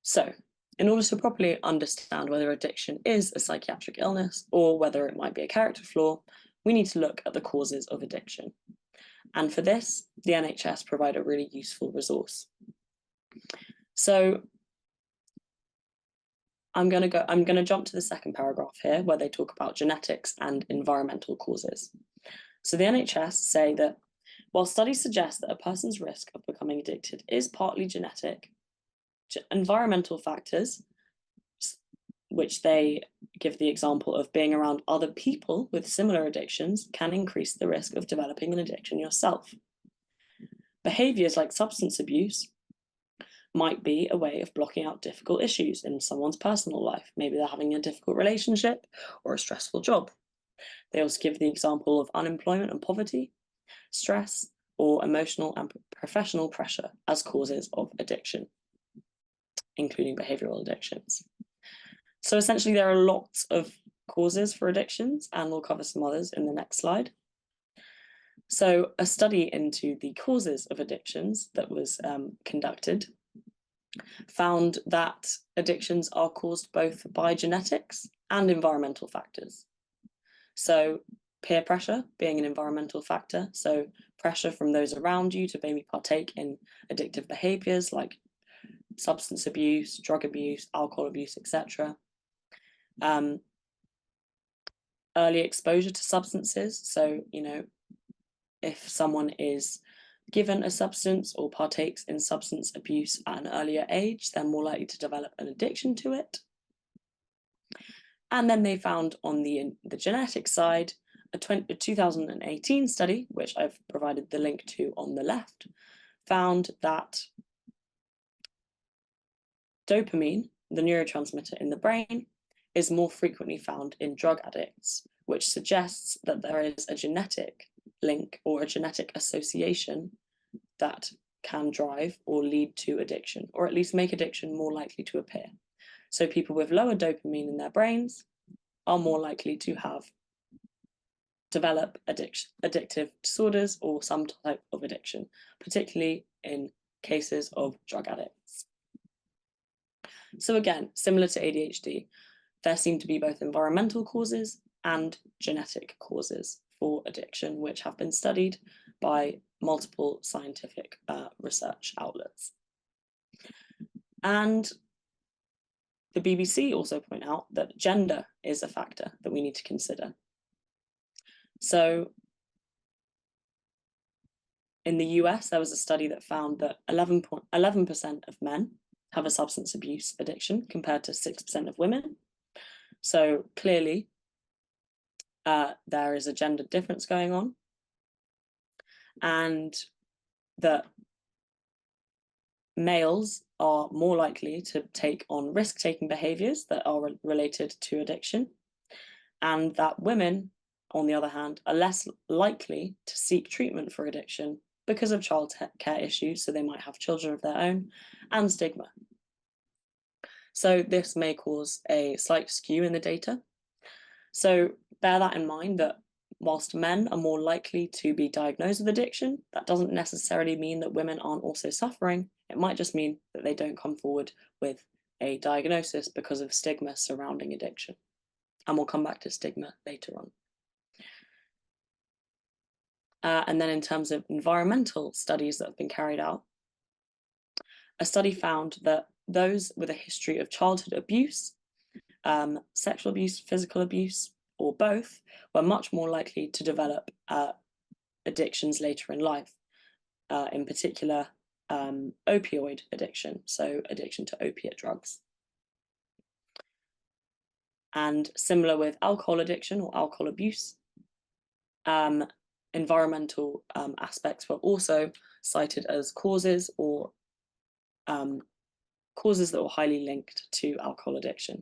So, in order to properly understand whether addiction is a psychiatric illness or whether it might be a character flaw, we need to look at the causes of addiction. And for this, the NHS provide a really useful resource. So I'm going to jump to the second paragraph here, where they talk about genetics and environmental causes. So the NHS say that while studies suggest that a person's risk of becoming addicted is partly genetic, environmental factors, which they give the example of being around other people with similar addictions, can increase the risk of developing an addiction yourself. Behaviours like substance abuse might be a way of blocking out difficult issues in someone's personal life. Maybe they're having a difficult relationship or a stressful job. They also give the example of unemployment and poverty, stress, or emotional and professional pressure as causes of addiction, including behavioural addictions. So essentially, there are lots of causes for addictions, and we'll cover some others in the next slide. So a study into the causes of addictions that was conducted found that addictions are caused both by genetics and environmental factors. So peer pressure being an environmental factor, so pressure from those around you to maybe partake in addictive behaviours like substance abuse, drug abuse, alcohol abuse, etc. Early exposure to substances, so if someone is given a substance or partakes in substance abuse at an earlier age, they're more likely to develop an addiction to it. And then they found on the genetic side, a 2018 study, which I've provided the link to on the left, found that dopamine, the neurotransmitter in the brain, is more frequently found in drug addicts, which suggests that there is a genetic link or a genetic association that can drive or lead to addiction, or at least make addiction more likely to appear. So people with lower dopamine in their brains are more likely to develop addictive disorders or some type of addiction, particularly in cases of drug addicts. So again, similar to ADHD, there seem to be both environmental causes and genetic causes for addiction, which have been studied by multiple scientific research outlets. And the BBC also point out that gender is a factor that we need to consider. So in the US, there was a study that found that 11% of men have a substance abuse addiction compared to 6% of women. So clearly, there is a gender difference going on, and that males are more likely to take on risk-taking behaviours that are related to addiction, and that women, on the other hand, are less likely to seek treatment for addiction because of childcare issues, so they might have children of their own, and stigma. So this may cause a slight skew in the data. So bear that in mind, that whilst men are more likely to be diagnosed with addiction, that doesn't necessarily mean that women aren't also suffering. It might just mean that they don't come forward with a diagnosis because of stigma surrounding addiction. And we'll come back to stigma later on. And then in terms of environmental studies that have been carried out, a study found that those with a history of childhood abuse, sexual abuse, physical abuse, or both, were much more likely to develop addictions later in life, in particular opioid addiction, so addiction to opiate drugs. And similar with alcohol addiction or alcohol abuse, environmental aspects were also cited as causes or causes that were highly linked to alcohol addiction.